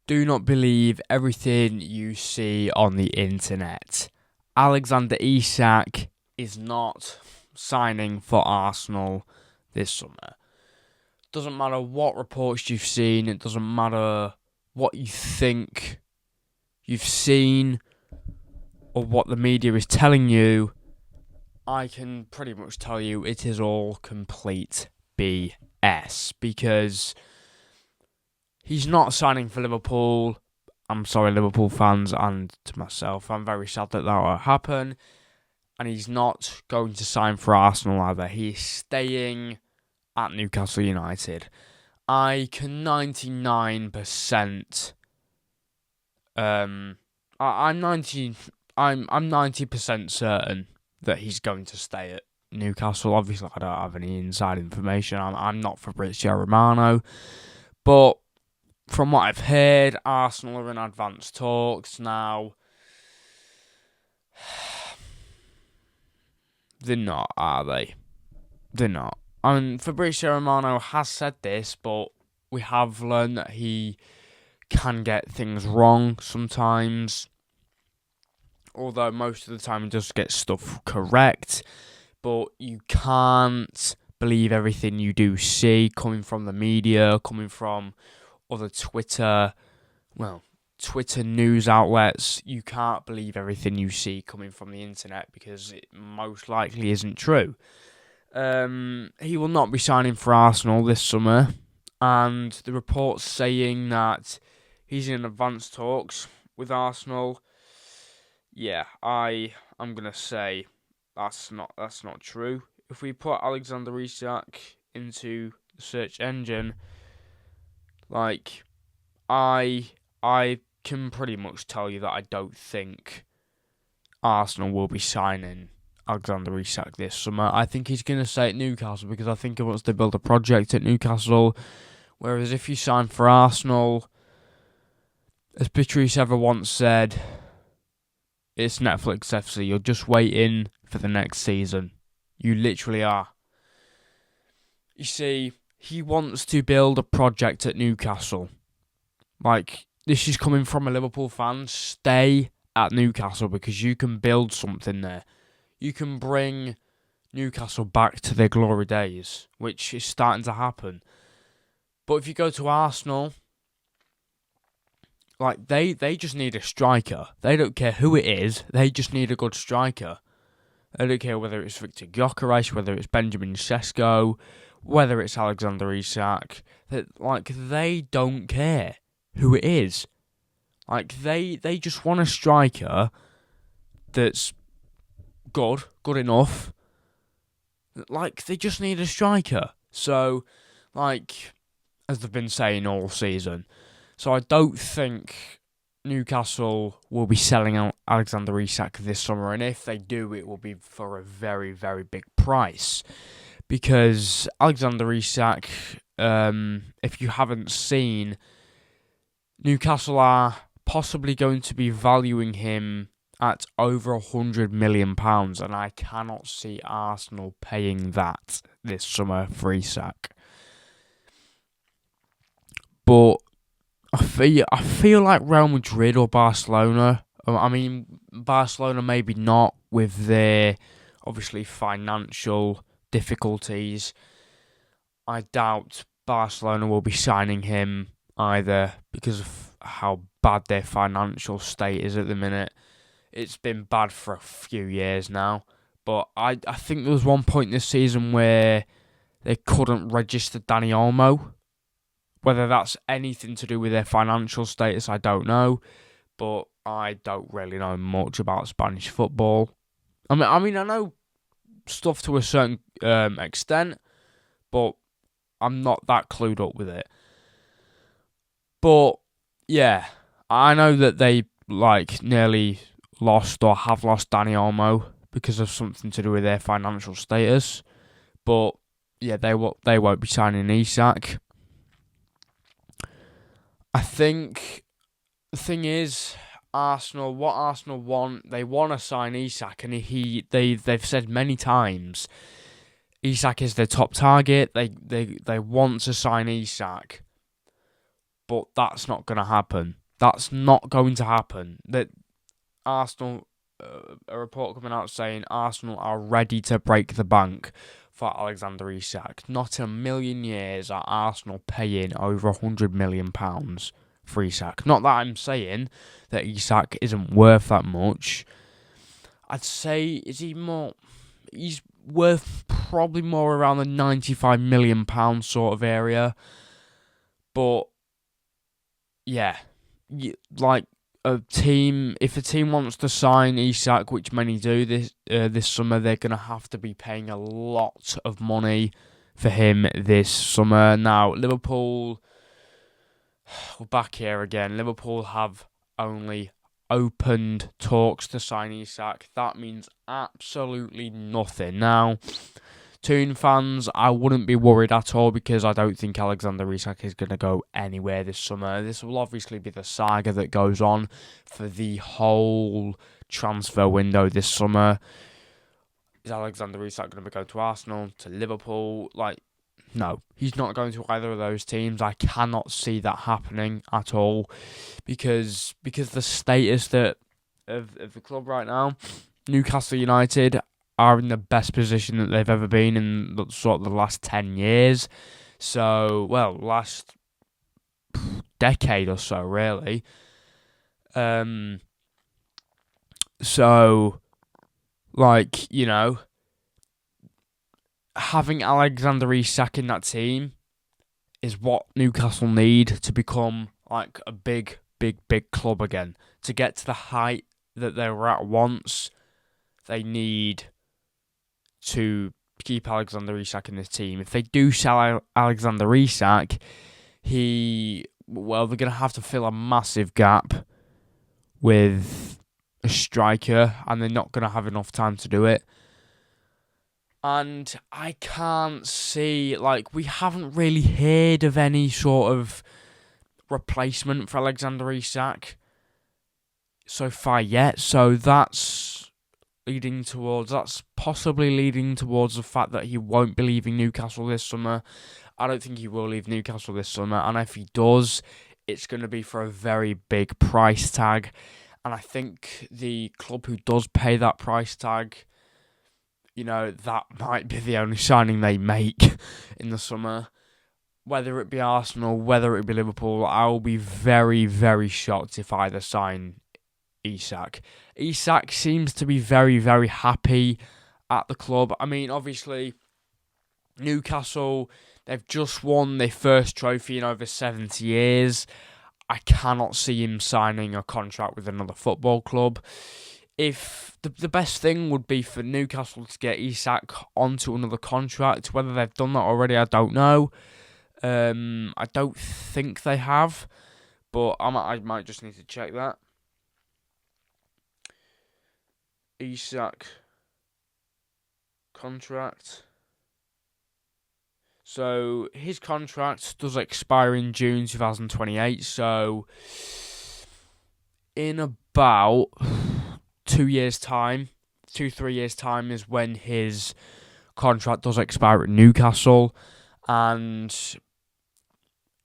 Do not believe everything you see on the internet. Alexander Isak is not signing for Arsenal this summer. Doesn't matter what reports you've seen, it doesn't matter what you think you've seen or what the media is telling you. I can pretty much tell you it is all complete BS because he's not signing for Liverpool. I'm sorry, Liverpool fans, and to myself, I'm very sad that will happen. And he's not going to sign for Arsenal either. He's staying at Newcastle United. I can 99%. I'm 90% certain that he's going to stay at Newcastle. Obviously, I don't have any inside information. I'm not Fabrizio Romano, but from what I've heard, Arsenal are in advanced talks now. They're not, are they? They're not. And Fabrizio Romano has said this, but we have learned that he can get things wrong sometimes. Although most of the time he does get stuff correct. But you can't believe everything you do see coming from the media, coming from other Twitter news outlets. You can't believe everything you see coming from the internet because it most likely isn't true. He will not be signing for Arsenal this summer, and the reports saying that he's in advanced talks with Arsenal. Yeah, I'm gonna say that's not true. If we put Alexander Isak into the search engine, like I can pretty much tell you that I don't think Arsenal will be signing Alexander Isak this summer. I think he's going to stay at Newcastle because I think he wants to build a project at Newcastle. Whereas if you sign for Arsenal, as Patrice ever once said, it's Netflix FC. You're just waiting for the next season. You literally are. You see, he wants to build a project at Newcastle. Like, this is coming from a Liverpool fan. Stay at Newcastle because you can build something there. You can bring Newcastle back to their glory days, which is starting to happen. But if you go to Arsenal, like they just need a striker. They don't care who it is. They just need a good striker. They don't care whether it's Victor Gyökeres, whether it's Benjamin Sesko, whether it's Alexander Isak. They don't care who it is. Like they just want a striker that's good enough. Like they just need a striker. So, like as they've been saying all season. So I don't think Newcastle will be selling out Alexander Isak this summer, and if they do, it will be for a very, very big price. Because Alexander Isak, if you haven't seen, Newcastle are possibly going to be valuing him at over £100 million, and I cannot see Arsenal paying that this summer for Isak. But I feel like Real Madrid or Barcelona. I mean, Barcelona maybe not with their obviously financial difficulties. I doubt Barcelona will be signing him either because of how bad their financial state is at the minute. It's been bad for a few years now. But I think there was one point this season where they couldn't register Dani Olmo. Whether that's anything to do with their financial status, I don't know. But I don't really know much about Spanish football. I mean, I know stuff to a certain extent, but I'm not that clued up with it. But yeah, I know that they nearly lost or have lost Dani Olmo because of something to do with their financial status. But yeah, they won't be signing Isak. I think the thing is, what Arsenal want, they want to sign Isak, and they've said many times, Isak is their top target. They want to sign Isak, but that's not going to happen. That's not going to happen. That Arsenal, a report coming out saying Arsenal are ready to break the bank for Alexander Isak. Not in a million years are Arsenal paying over £100 million for Isak. Not that I'm saying that Isak isn't worth that much. I'd say, is he more? He's worth probably more around the £95 million sort of area. But yeah, like a team, if a team wants to sign Isak, which many do this summer, they're going to have to be paying a lot of money for him this summer. Now, Liverpool, we're back here again. Liverpool have only opened talks to sign Isak. That means absolutely nothing. Now, Toon fans, I wouldn't be worried at all because I don't think Alexander Isak is going to go anywhere this summer. This will obviously be the saga that goes on for the whole transfer window this summer. Is Alexander Isak going to go to Arsenal, to Liverpool? No, he's not going to either of those teams. I cannot see that happening at all because the status of the club right now, Newcastle United are in the best position that they've ever been in sort of the last 10 years. So, last decade or so, really. Having Alexander Isak in that team is what Newcastle need to become like a big club again. To get to the height that they were at once, they need to keep Alexander Isak in this team. If they do sell Alexander Isak, they're going to have to fill a massive gap with a striker, and they're not going to have enough time to do it. And I can't see, we haven't really heard of any sort of replacement for Alexander Isak so far yet. So that's possibly leading towards the fact that he won't be leaving Newcastle this summer. I don't think he will leave Newcastle this summer, and if he does, it's going to be for a very big price tag. And I think the club who does pay that price tag, that might be the only signing they make in the summer. Whether it be Arsenal, whether it be Liverpool, I'll be very, very shocked if either sign Isak. Isak seems to be very, very happy at the club. I mean, obviously, Newcastle, they've just won their first trophy in over 70 years. I cannot see him signing a contract with another football club. If the best thing would be for Newcastle to get Isak onto another contract, whether they've done that already, I don't know. I don't think they have, but I might just need to check that. Isak contract. So his contract does expire in June 2028. So in about 3 years' time is when his contract does expire at Newcastle. And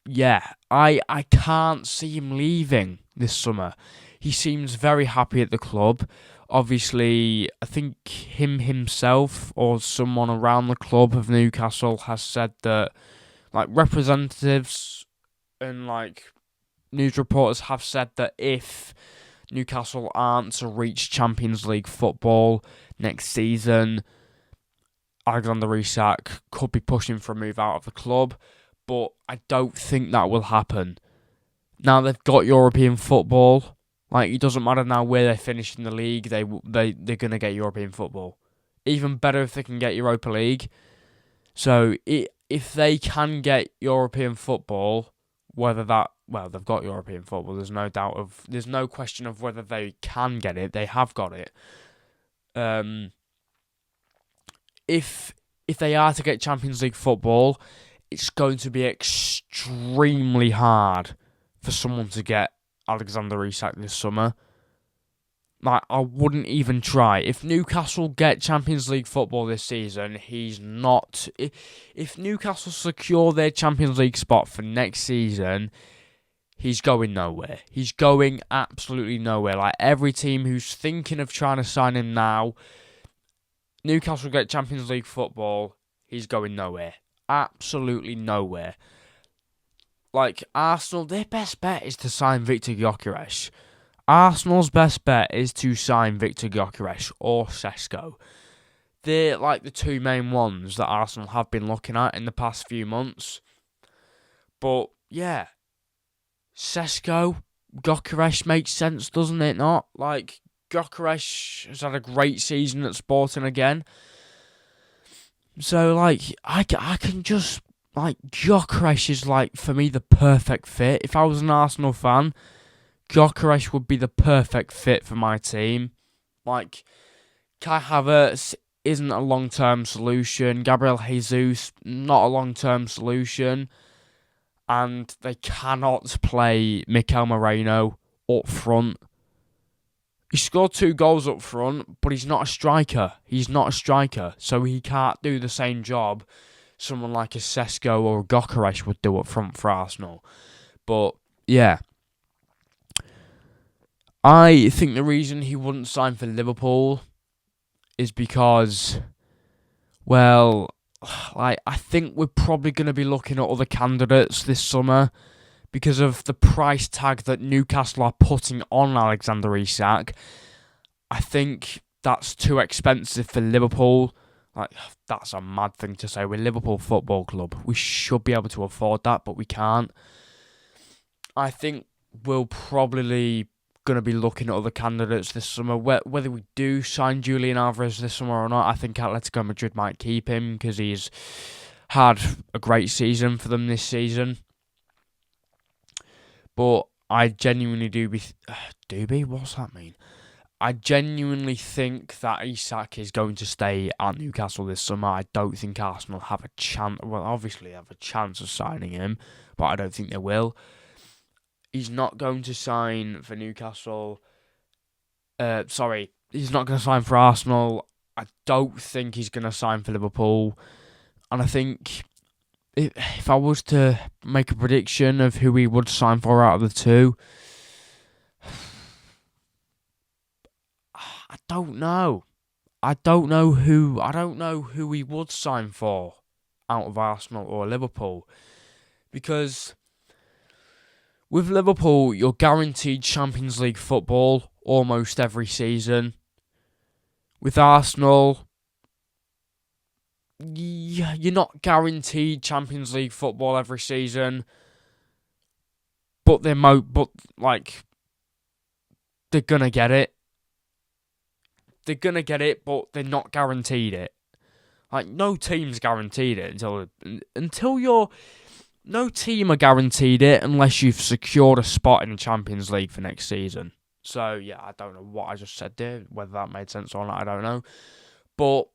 yeah, I can't see him leaving this summer. He seems very happy at the club. Obviously, I think himself or someone around the club of Newcastle has said that, representatives and news reporters have said that if Newcastle aren't to reach Champions League football next season, Alexander Isak could be pushing for a move out of the club, but I don't think that will happen. Now they've got European football. It doesn't matter now where they finish in the league, they're going to get European football. Even better if they can get Europa League. So if they can get European football, they've got European football. There's no question of whether they can get it. They have got it. If they are to get Champions League football, it's going to be extremely hard for someone to get Alexander Isak this summer. I wouldn't even try. If Newcastle get Champions League football this season, he's not. If Newcastle secure their Champions League spot for next season, he's going nowhere. He's going absolutely nowhere. Like, every team who's thinking of trying to sign him now, Newcastle get Champions League football, he's going nowhere. Absolutely nowhere. Like, Arsenal, their best bet is to sign Victor Gyökeres. Arsenal's best bet is to sign Victor Gyökeres or Sesko. They're like the two main ones that Arsenal have been looking at in the past few months. But, yeah, Sesko, Gyökeres makes sense, doesn't it not? Like, Gyökeres has had a great season at Sporting again. So, like, I can just... Like, Gyökeres is, like, for me, the perfect fit. If I was an Arsenal fan, Gyökeres would be the perfect fit for my team. Like, Kai Havertz isn't a long-term solution. Gabriel Jesus, not a long-term solution. And they cannot play Mikel Moreno up front. He scored 2 goals up front, but he's not a striker. He's not a striker, so he can't do the same job someone like a Sesko or a Gyökeres would do up front for Arsenal. But, yeah. I think the reason he wouldn't sign for Liverpool is because, well, like, I think we're probably going to be looking at other candidates this summer because of the price tag that Newcastle are putting on Alexander Isak. I think that's too expensive for Liverpool. Like, that's a mad thing to say. We're Liverpool Football Club. We should be able to afford that, but we can't. I think we're probably going to be looking at other candidates this summer. Whether we do sign Julian Alvarez this summer or not, I think Atletico Madrid might keep him because he's had a great season for them this season. But I genuinely what's that mean? I genuinely think that Isak is going to stay at Newcastle this summer. I don't think Arsenal have a chance. Well, obviously they have a chance of signing him, but I don't think they will. He's not going to sign for Newcastle. He's not going to sign for Arsenal. I don't think he's going to sign for Liverpool. And I think if I was to make a prediction of who he would sign for out of the two, I don't know. I don't know who he would sign for out of Arsenal or Liverpool. Because with Liverpool, you're guaranteed Champions League football almost every season. With Arsenal, you're not guaranteed Champions League football every season. But they're gonna get it. They're going to get it, but they're not guaranteed it. Like, no team's guaranteed it until you're... No team are guaranteed it unless you've secured a spot in the Champions League for next season. So, yeah, I don't know what I just said there. Whether that made sense or not, I don't know. But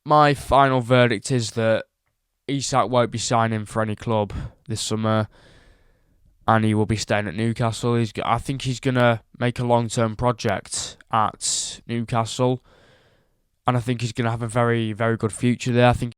my final verdict is that Isak won't be signing for any club this summer. And he will be staying at Newcastle. I think he's going to make a long-term project at Newcastle. And I think he's going to have a very, very good future there. I think